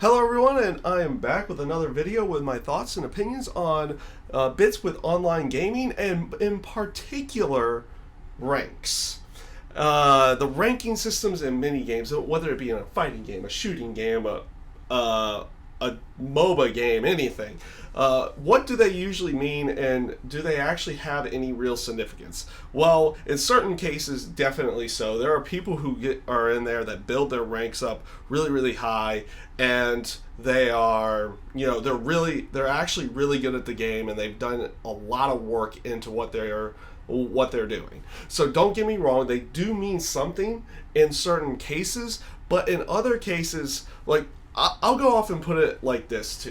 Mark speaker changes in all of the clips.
Speaker 1: Hello everyone, and I am back with another video with my thoughts and opinions on bits with online gaming, and in particular, ranks. The ranking systems in mini games, whether it be in a fighting game, a shooting game, a MOBA game, anything. What do they usually mean, and do they actually have any real significance? Well, in certain cases, definitely so. There are people who are in there that build their ranks up really, really high, and they are, they're actually really good at the game, and they've done a lot of work into what they're doing. So don't get me wrong, they do mean something in certain cases, but in other cases, like I'll go off and put it like this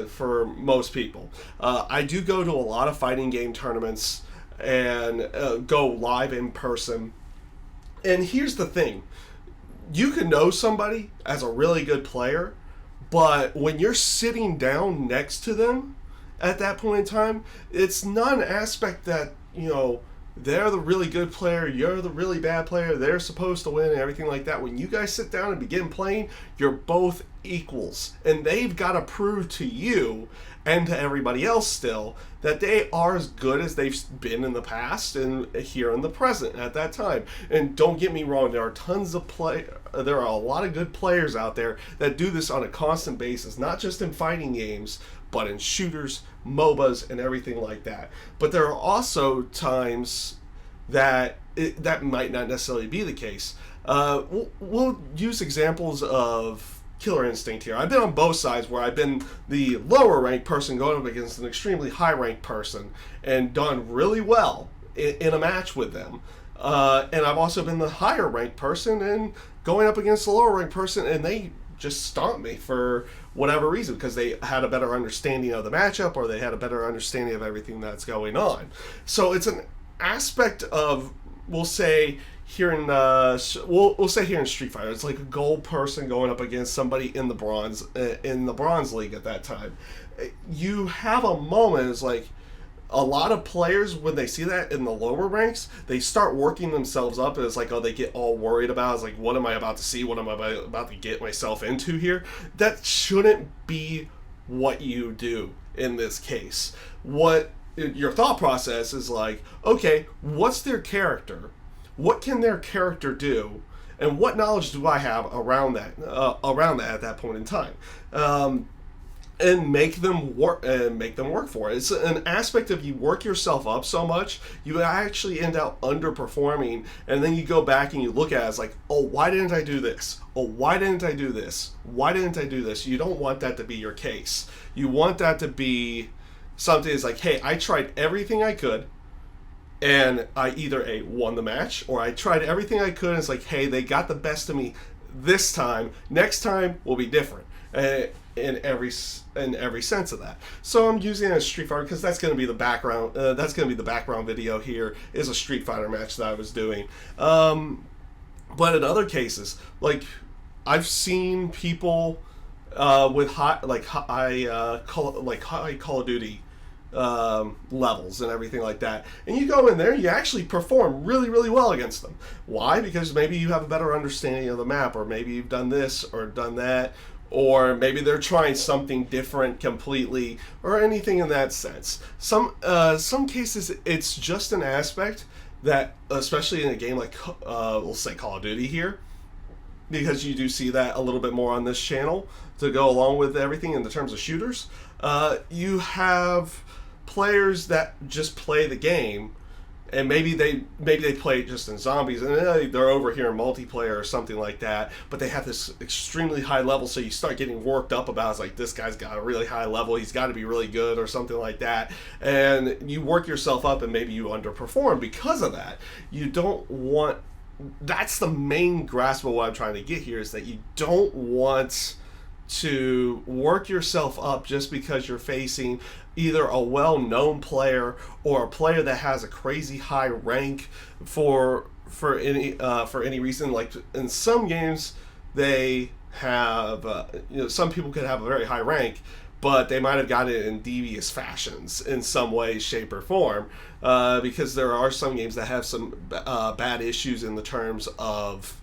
Speaker 1: for most people. I do go to a lot of fighting game tournaments and go live in person. And here's the thing. You can know somebody as a really good player, but when you're sitting down next to them at that point in time, it's not an aspect that, they're the really good player, you're the really bad player, they're supposed to win and everything like that. When you guys sit down and begin playing, you're both equals. And they've got to prove to you and to everybody else still that they are as good as they've been in the past and here in the present at that time. And don't get me wrong, there are there are a lot of good players out there that do this on a constant basis, not just in fighting games, but in shooters, MOBAs, and everything like that. But there are also times that that might not necessarily be the case. We'll use examples of Killer Instinct here. I've been on both sides, where I've been the lower ranked person going up against an extremely high ranked person and done really well in a match with them. And I've also been the higher ranked person and going up against the lower ranked person, and they just stomped me for whatever reason, because they had a better understanding of the matchup, or they had a better understanding of everything that's going on. So it's an aspect of, we'll say here in we'll say here in Street Fighter, it's like a gold person going up against somebody in the bronze league at that time. You have a moment. It's like a lot of players, when they see that in the lower ranks, they start working themselves up, and it's like, oh, they get all worried about, it's like, what am I about to see? What am I about to get myself into here? That shouldn't be what you do in this case. What your thought process is like, okay, what's their character? What can their character do? And what knowledge do I have around that at that point in time? And make them work for it. It's an aspect of, you work yourself up so much, you actually end up underperforming, and then you go back and you look at it as like, oh, why didn't I do this? Oh, why didn't I do this? Why didn't I do this? You don't want that to be your case. You want that to be something that's like, hey, I tried everything I could, and I either won the match, or I tried everything I could, and it's like, hey, they got the best of me this time. Next time will be different. In every sense of that. So I'm using it as Street Fighter because that's going to be the background. That's going to be the background video here, is a Street Fighter match that I was doing. But in other cases, like I've seen people with high Call of Duty levels and everything like that, and you go in there, you actually perform really, really well against them. Why? Because maybe you have a better understanding of the map, or maybe you've done this or done that, or maybe they're trying something different completely, or anything in that sense. Some cases, it's just an aspect that, especially in a game like we'll say Call of Duty here, because you do see that a little bit more on this channel to go along with everything in the terms of shooters. You have players that just play the game, and maybe they play it just in zombies, and they're over here in multiplayer or something like that, but they have this extremely high level, so you start getting worked up about, it's like, this guy's got a really high level, he's got to be really good, or something like that, and you work yourself up, and maybe you underperform because of that. You don't want... That's the main grasp of what I'm trying to get here, is that you don't want to work yourself up just because you're facing either a well-known player, or a player that has a crazy high rank for any reason. Like in some games, they have some people could have a very high rank, but they might have got it in devious fashions in some way, shape, or form, because there are some games that have some bad issues in the terms of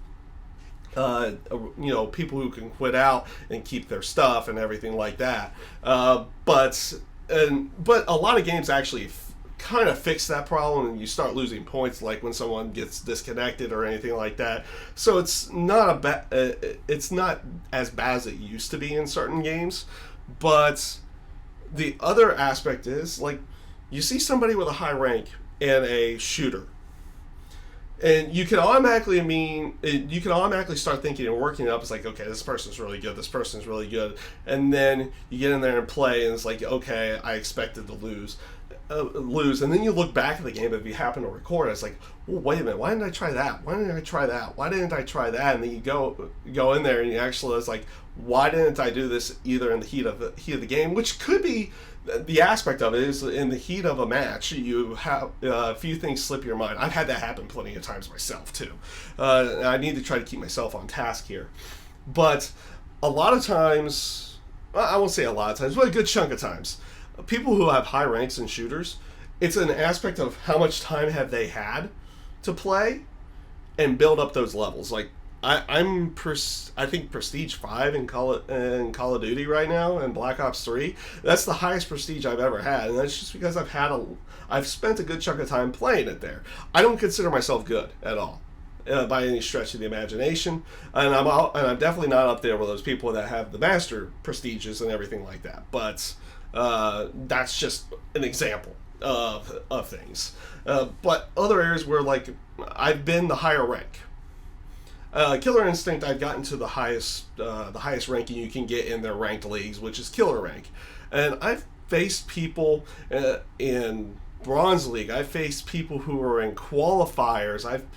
Speaker 1: People who can quit out and keep their stuff and everything like that. But a lot of games actually kind of fix that problem, and you start losing points, like when someone gets disconnected or anything like that. So it's not it's not as bad as it used to be in certain games. But the other aspect is, like, you see somebody with a high rank and a shooter, and you can automatically start thinking and working it up. It's like, okay, this person's really good, this person's really good, and then you get in there and play, and it's like, okay, I expected to lose, and then you look back at the game, if you happen to record, it's like, well, wait a minute, why didn't I try that? Why didn't I try that? Why didn't I try that? And then you go in there and you actually, it's like, why didn't I do this either in the heat of the game, which could be the aspect of it is in the heat of a match, you have a few things slip your mind. I've had that happen plenty of times myself too. I need to try to keep myself on task here, but a lot of times, I won't say a lot of times, but a good chunk of times, people who have high ranks in shooters, it's an aspect of how much time have they had to play and build up those levels. Like, I think Prestige 5 in Call of Duty right now, and Black Ops 3, that's the highest prestige I've ever had, and that's just because I've spent a good chunk of time playing it there. I don't consider myself good at all, by any stretch of the imagination, and I'm definitely not up there with those people that have the master prestiges and everything like that. But that's just an example of things. But other areas where, like, I've been the higher rank. Killer Instinct, I've gotten to the highest ranking you can get in their ranked leagues, which is Killer Rank. And I've faced people in Bronze League. I've faced people who are in qualifiers. I've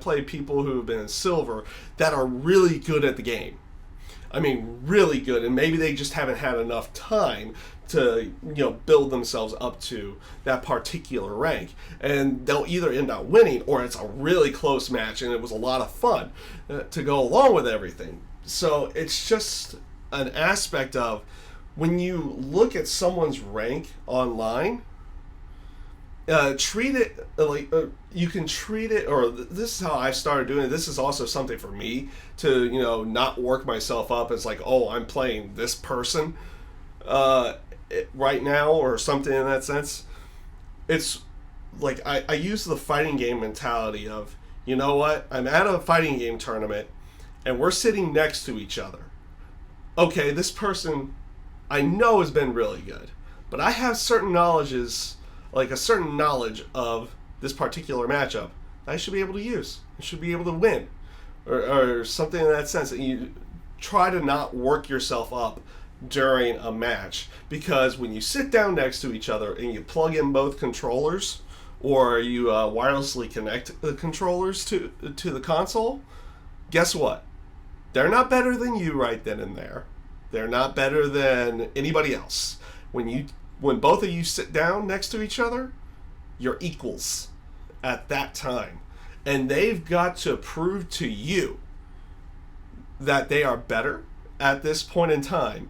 Speaker 1: played people who have been in Silver that are really good at the game. I mean, really good, and maybe they just haven't had enough time to, build themselves up to that particular rank, and they'll either end up winning, or it's a really close match and it was a lot of fun to go along with everything. So it's just an aspect of, when you look at someone's rank online, treat it like you can treat it, or this is how I started doing it. This is also something for me to, not work myself up as like, oh, I'm playing this person right now, or something in that sense. It's like, I use the fighting game mentality of, you know what, I'm at a fighting game tournament and we're sitting next to each other. Okay, this person I know has been really good, but I have certain knowledge of this particular matchup that I should be able to use. I should be able to win, or something in that sense. And you try to not work yourself up during a match, because when you sit down next to each other and you plug in both controllers, or you wirelessly connect the controllers to the console, guess what? They're not better than you right then and there. They're not better than anybody else. When both of you sit down next to each other, you're equals at that time. And they've got to prove to you that they are better at this point in time,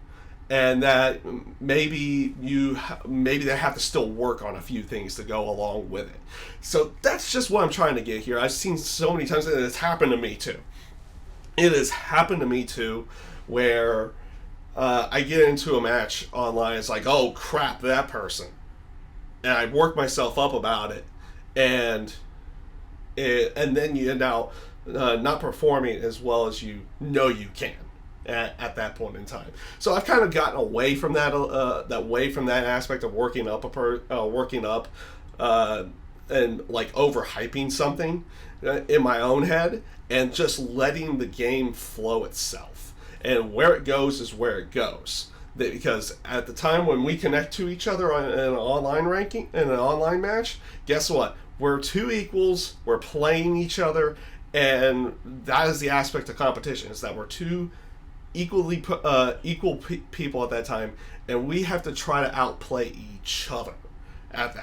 Speaker 1: and that maybe they have to still work on a few things to go along with it. So that's just what I'm trying to get here. I've seen so many times, and it's happened to me too. It has happened to me too, where I get into a match online. It's like, oh crap, that person, and I work myself up about it, and then you end out not performing as well as you can at that point in time. So I've kind of gotten away from that aspect of working up and like overhyping something in my own head, and just letting the game flow itself. And where it goes is where it goes. Because at the time when we connect to each other in an online match, guess what? We're two equals. We're playing each other, and that is the aspect of competition: is that we're two equal people at that time, and we have to try to outplay each other at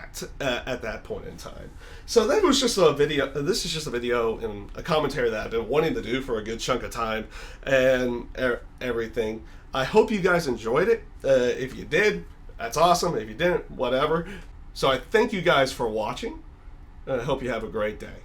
Speaker 1: that point in time. So that was just a video. This is just a video and a commentary that I've been wanting to do for a good chunk of time, and everything. I hope you guys enjoyed it. If you did, that's awesome. If you didn't, whatever. So I thank you guys for watching, and I hope you have a great day.